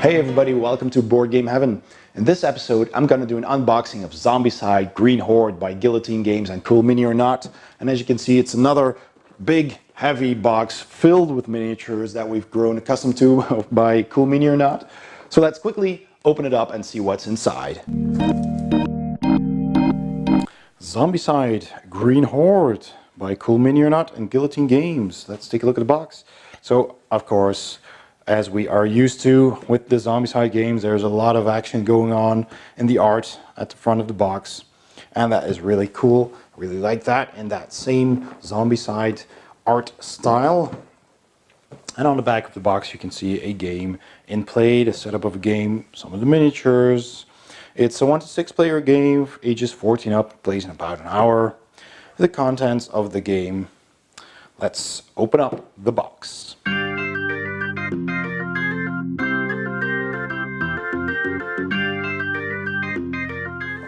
Hey everybody, welcome to Board Game Heaven. In this episode, I'm going to do an unboxing of Zombicide Green Horde by Guillotine Games and Cool Mini or Not. And as you can see, it's another big, heavy box filled with miniatures that we've grown accustomed to by Cool Mini or Not. So let's quickly open it up and see what's inside. Zombicide Green Horde by Cool Mini or Not and Guillotine Games. Let's take a look at the box. So, of course, as we are used to with the Zombicide games, there's a lot of action going on in the art at the front of the box, and that is really cool. I really like that in that same Zombicide art style. And on the back of the box you can see a game in play, the setup of a game, some of the miniatures. It's a 1 to 6 player game, ages 14 up, plays in about an hour. The contents of the game. Let's open up the box.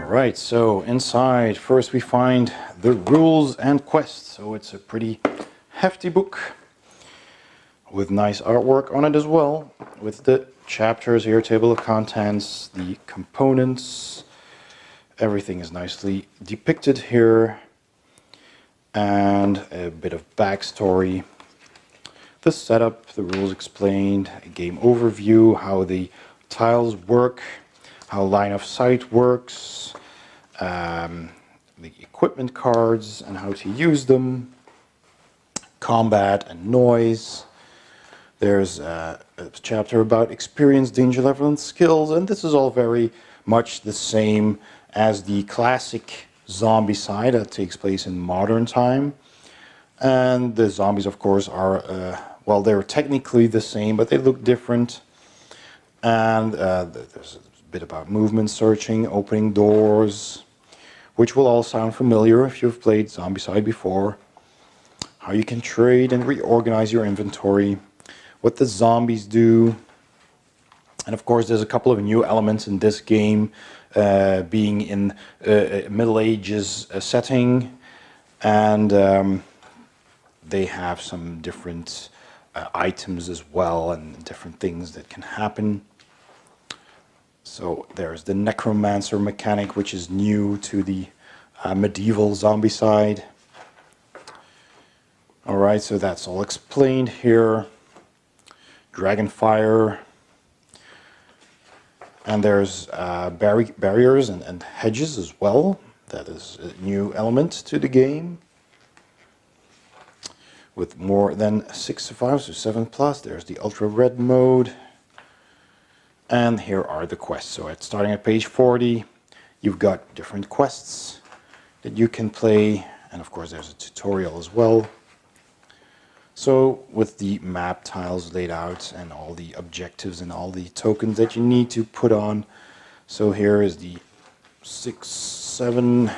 Alright, so inside first we find the rules and quests. So it's a pretty hefty book with nice artwork on it as well, with the chapters here, table of contents, the components. Everything is nicely depicted here, and a bit of backstory. The setup, the rules explained, a game overview, how the tiles work, how line of sight works, the equipment cards and how to use them, combat and noise. There's a chapter about experience, danger level and skills, and this is all very much the same as the classic Zombicide that takes place in modern time. And the zombies, of course, are, well, they're technically the same, but they look different. And there's a bit about movement searching, opening doors, which will all sound familiar if you've played Zombicide before. How you can trade and reorganize your inventory, what the zombies do. And of course there's a couple of new elements in this game, being in a Middle Ages setting, and they have some different items as well and different things that can happen. So there's the necromancer mechanic, which is new to the medieval Zombicide. Alright, so that's all explained here. Dragonfire. And there's barriers and hedges as well. That is a new element to the game. With more than 6 survivors, so 7+. There's the ultra red mode. And here are the quests. So starting at page 40, you've got different quests that you can play, and of course there's a tutorial as well. So with the map tiles laid out and all the objectives and all the tokens that you need to put on. So here is the 6, 7,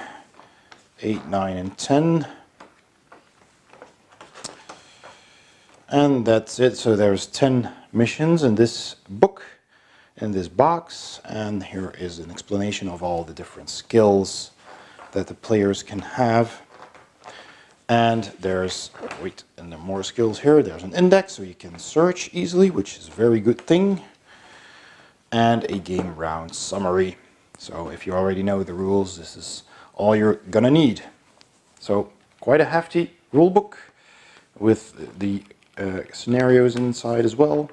8, 9, and 10. And that's it. So there's 10 missions in this book, in this box, and here is an explanation of all the different skills that the players can have. And there's, and there are more skills here. There's an index so you can search easily, which is a very good thing, and a game round summary. So if you already know the rules, this is all you're gonna need. So quite a hefty rule book with the scenarios inside as well.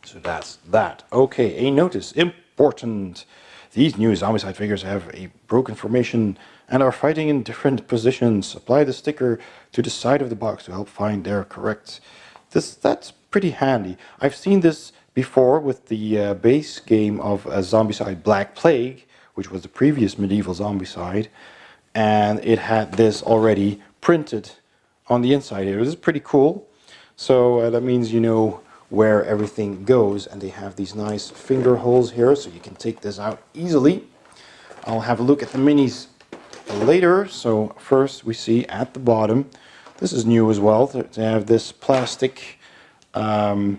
So that's that. Okay, a notice. Important. These new Zombicide figures have a broken formation and are fighting in different positions. Apply the sticker to the side of the box to help find their correct. That's pretty handy. I've seen this before with the base game of Zombicide Black Plague, which was the previous medieval Zombicide, and it had this already printed on the inside here. This is pretty cool. So that means you know where everything goes, and they have these nice finger holes here so you can take this out easily. I'll have a look at the minis later. So first we see at the bottom, this is new as well, to have this plastic, well,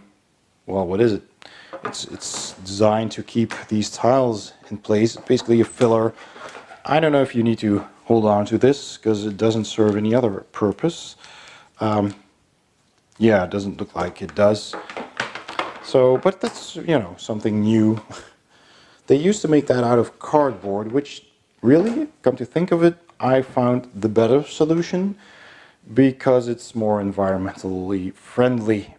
what is it? It's designed to keep these tiles in place. It's basically a filler. I don't know if you need to hold on to this because it doesn't serve any other purpose. Yeah, it doesn't look like it does. So, but that's, you know, something new. They used to make that out of cardboard, which really, come to think of it, I found the better solution because it's more environmentally friendly.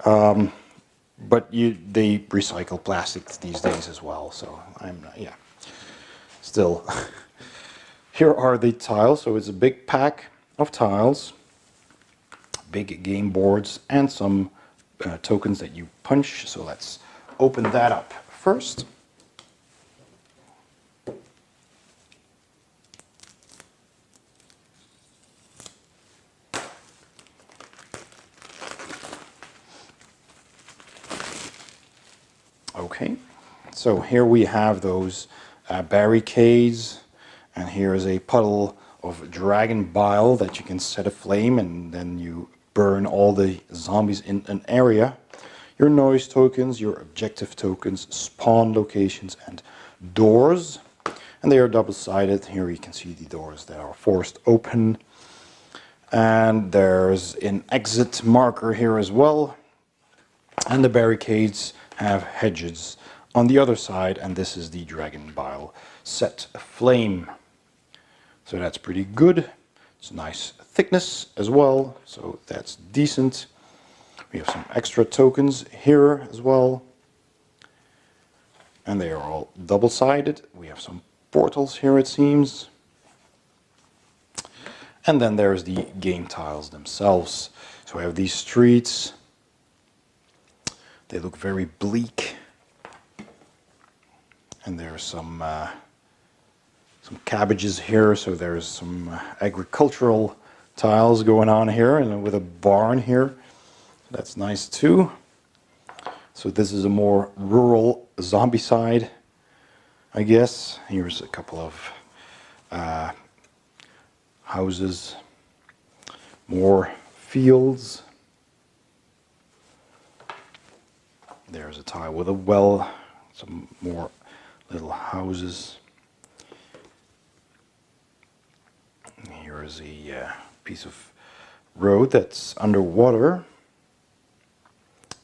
But they recycle plastics these days as well, so I'm not, yeah. Still, here are the tiles. So it's a big pack of tiles, big game boards, and some tokens that you punch. So let's open that up first. Okay, so here we have those barricades, and here is a puddle of dragon bile that you can set aflame, and then you burn all the zombies in an area. Your noise tokens, your objective tokens, spawn locations, and doors. And they are double-sided. Here you can see the doors that are forced open. And there's an exit marker here as well. And the barricades have hedges on the other side, and this is the dragon bile set aflame. So that's pretty good. It's a nice thickness as well, so that's decent. We have some extra tokens here as well, and they are all double-sided. We have some portals here, it seems. And then there's the game tiles themselves. So we have these streets. They look very bleak. And there's some cabbages here, so there's some agricultural tiles going on here, and with a barn here. That's nice too. So this is a more rural Zombicide, I guess. Here's a couple of houses, more fields. There's a tile with a well, some more little houses. Here is a piece of road that's underwater.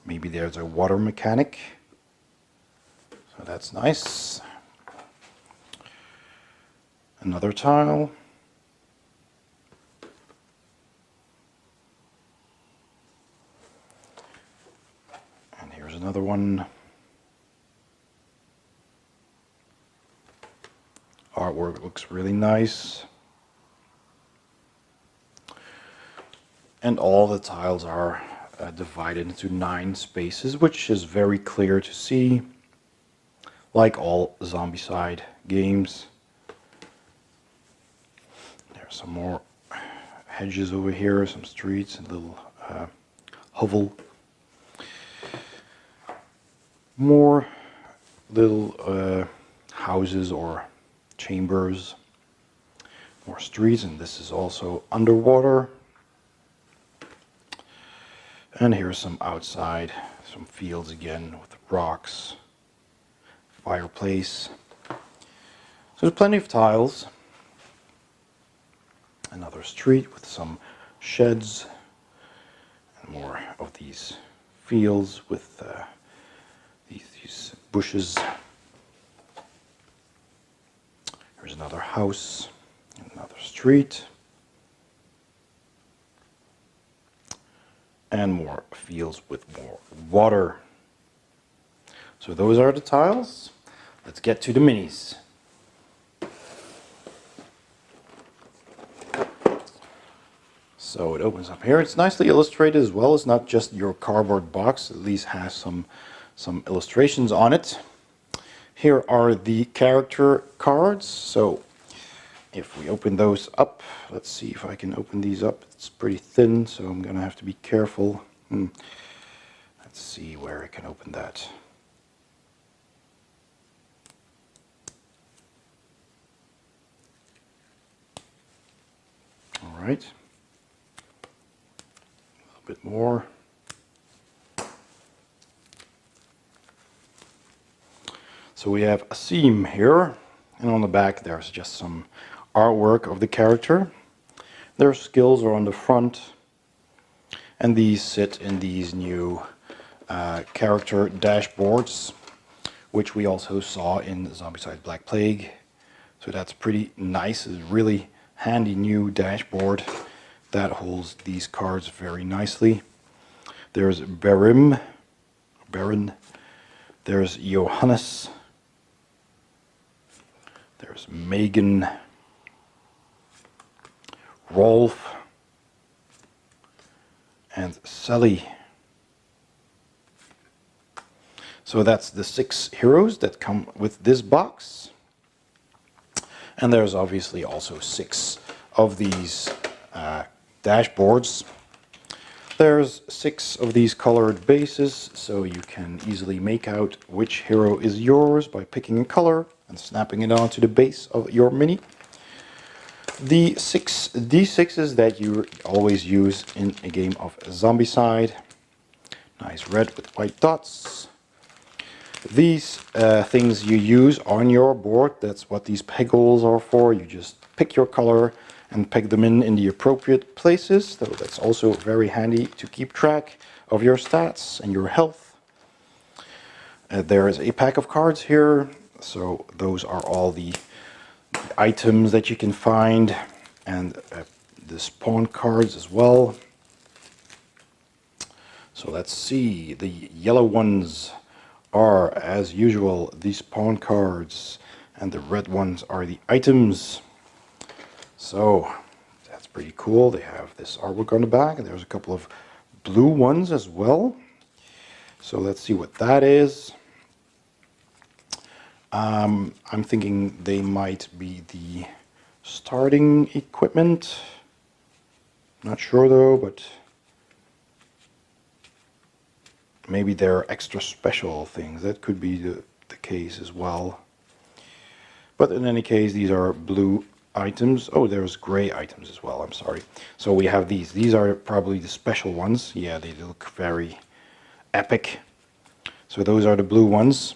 Maybe there's a water mechanic. So that's nice. Another tile. And here's another one. Artwork looks really nice. And all the tiles are divided into 9 spaces, which is very clear to see, like all Zombicide games. There's some more hedges over here, some streets, and little hovel. More little houses or chambers. More streets, and this is also underwater. And here's some outside, some fields again with rocks, fireplace. So there's plenty of tiles. Another street with some sheds, and more of these fields with these bushes. Here's another house, another street. And more fields with more water. So those are the tiles. Let's get to the minis. So it opens up here. It's nicely illustrated as well. It's not just your cardboard box. At least has some illustrations on it. Here are the character cards. So if we open those up, let's see if I can open these up. It's pretty thin, so I'm gonna have to be careful. Let's see where I can open that. All right. A little bit more. So we have a seam here, and on the back there's just some artwork of the character. Their skills are on the front, And these sit in these new character dashboards, which we also saw in Zombicide Black Plague. So that's pretty nice. It's a really handy new dashboard that holds these cards very nicely. There's Baron, there's Johannes, there's Megan, Rolf, and Sally. So that's the 6 heroes that come with this box. And there's obviously also 6 of these dashboards. There's 6 of these colored bases, so you can easily make out which hero is yours by picking a color and snapping it onto the base of your mini. The 6 D6s that you always use in a game of Zombicide. Nice red with white dots. These things you use on your board, that's what these peg holes are for. You just pick your color and peg them in the appropriate places. So that's also very handy to keep track of your stats and your health. There is a pack of cards here. So those are all the items that you can find, and the spawn cards as well. So let's see, the yellow ones are, as usual, the spawn cards, and the red ones are the items. So that's pretty cool. They have this artwork on the back, and there's a couple of blue ones as well. So let's see what that is. I'm thinking they might be the starting equipment. Not sure though, but maybe they're extra special things. That could be the case as well. But in any case, these are blue items. Oh, there's gray items as well. I'm sorry. So we have these. These are probably the special ones. Yeah, they look very epic. So those are the blue ones.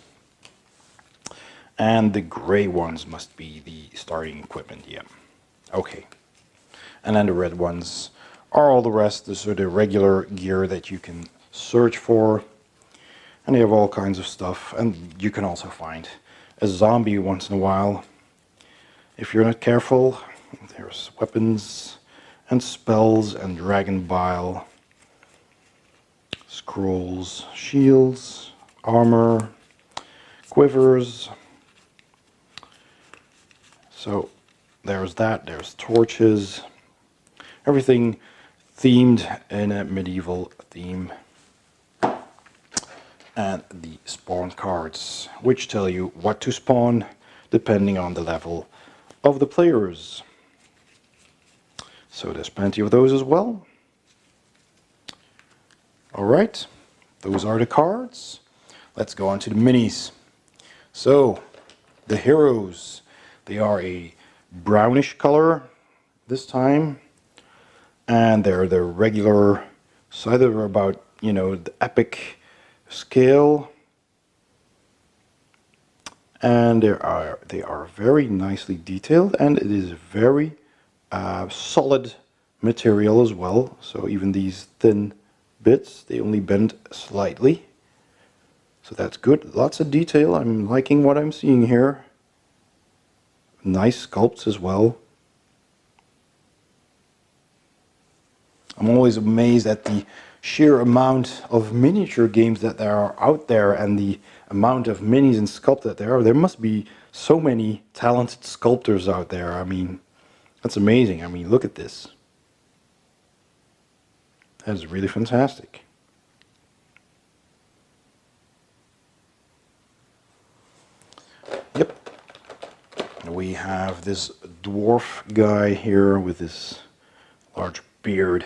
And the gray ones must be the starting equipment. Yeah. Okay. And then the red ones are all the rest. These are the regular gear that you can search for. And they have all kinds of stuff. And you can also find a zombie once in a while. If you're not careful, there's weapons and spells and dragon bile, scrolls, shields, armor, quivers. So there's that, there's torches, everything themed in a medieval theme. And the spawn cards, which tell you what to spawn depending on the level of the players. So there's plenty of those as well. Alright, those are the cards. Let's go on to the minis. So, the heroes, they are a brownish color this time. And they're the regular, so they're about, you know, the epic scale. And they are very nicely detailed, and it is very solid material as well. So even these thin bits, they only bend slightly. So that's good. Lots of detail. I'm liking what I'm seeing here. Nice sculpts as well. I'm always amazed at the sheer amount of miniature games that there are out there, and the amount of minis and sculpt that there are. There must be so many talented sculptors out there. I mean, that's amazing. I mean, look at this. That is really fantastic. Yep. We have this dwarf guy here with this large beard,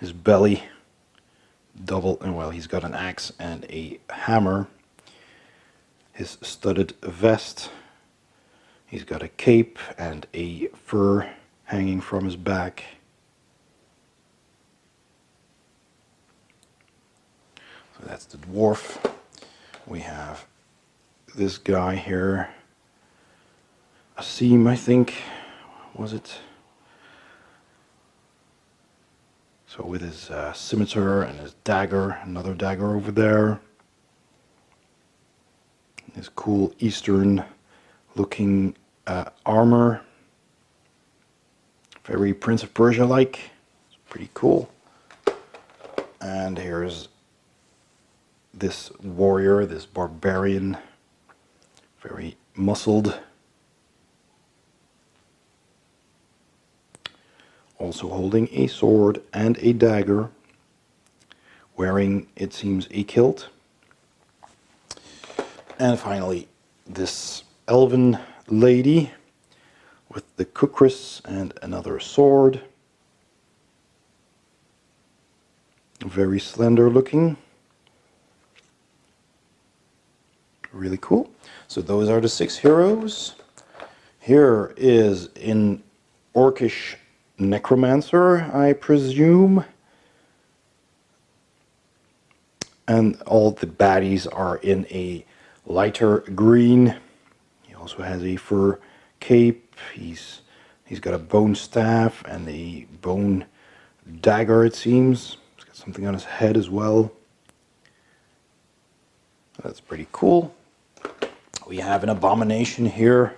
his belly double, and well, he's got an axe and a hammer. His studded vest. He's got a cape and a fur hanging from his back. So that's the dwarf. We have this guy here. A seam, I think. Was it? So with his scimitar and his dagger, another dagger over there. His cool Eastern looking armor. Very Prince of Persia like. It's pretty cool. And here's this warrior, this barbarian. Very muscled. Also holding a sword and a dagger. Wearing, it seems, a kilt. And finally, this elven lady with the kukris and another sword. Very slender looking. Really cool. So those are the 6 heroes. Here is an orcish necromancer, I presume. And all the baddies are in a lighter green. He also has a fur cape. He's got a bone staff and a bone dagger, it seems. He's got something on his head as well. That's pretty cool. We have an abomination here.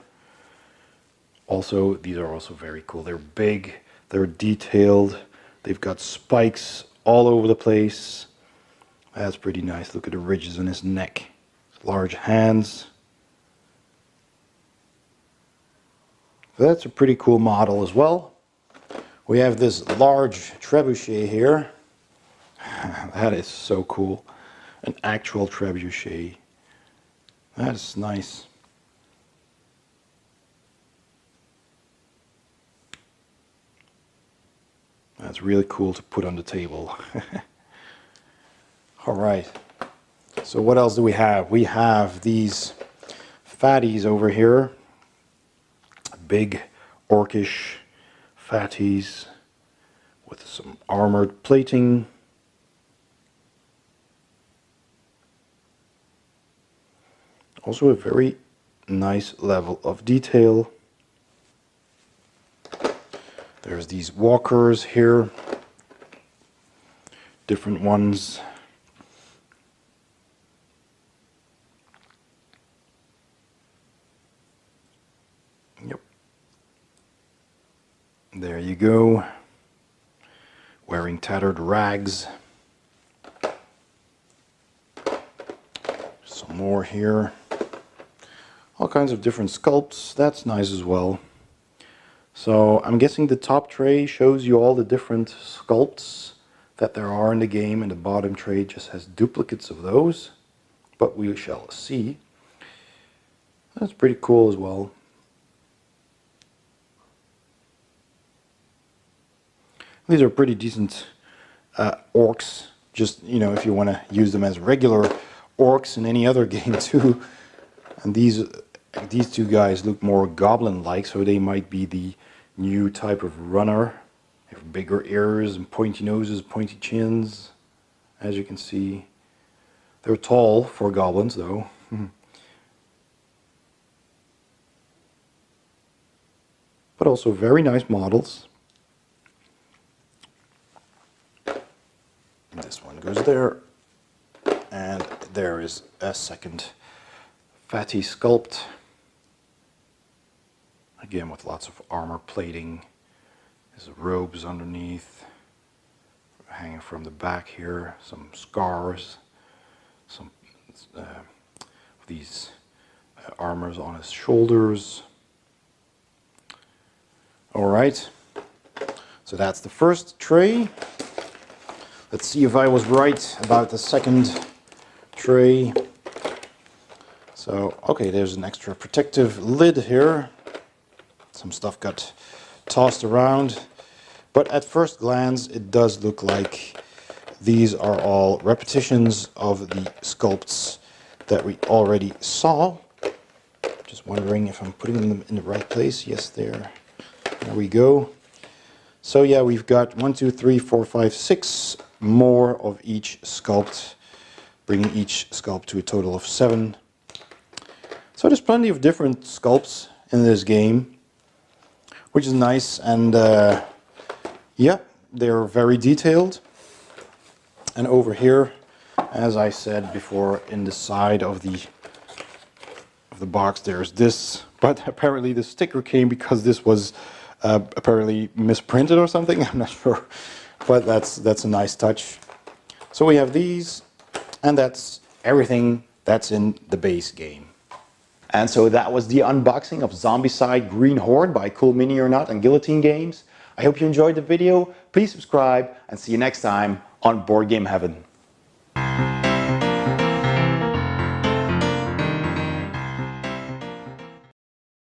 Also, these are also very cool. They're big, they're detailed, they've got spikes all over the place. That's pretty nice. Look at the ridges on his neck. Large hands. So that's a pretty cool model as well. We have this large trebuchet here. That is so cool. An actual trebuchet. That's nice. That's really cool to put on the table. Alright. So what else do we have? We have these fatties over here. Big orcish fatties with some armored plating. Also a very nice level of detail. There's these walkers here. Different ones. Yep. There you go. Wearing tattered rags. Some more here. All kinds of different sculpts. That's nice as well. So I'm guessing the top tray shows you all the different sculpts that there are in the game, and the bottom tray just has duplicates of those. But we shall see. That's pretty cool as well. These are pretty decent orcs. Just, you know, if you want to use them as regular orcs in any other game too. And these two guys look more goblin-like, so they might be the new type of runner. They have bigger ears and pointy noses, pointy chins, as you can see. They're tall for goblins, though. But also very nice models. This one goes there. And there is a second fatty sculpt. Again, with lots of armor plating. His robes underneath, hanging from the back here. Some scars, some of these armors on his shoulders. All right, so that's the first tray. Let's see if I was right about the second tray. So, okay, there's an extra protective lid here. Some stuff got tossed around, but at first glance it does look like these are all repetitions of the sculpts that we already saw. Just wondering if I'm putting them in the right place. Yes, there we go. So yeah, we've got 1, 2, 3, 4, 5, 6 more of each sculpt, bringing each sculpt to a total of 7. So there's plenty of different sculpts in this game, which is nice. And yeah, they're very detailed. And over here, as I said before, in the side of the box, there's this. But apparently the sticker came because this was apparently misprinted or something. I'm not sure, but that's a nice touch. So we have these, and that's everything that's in the base game. And so that was the unboxing of Zombicide Green Horde by Cool Mini or Not and Guillotine Games. I hope you enjoyed the video. Please subscribe and see you next time on Board Game Heaven.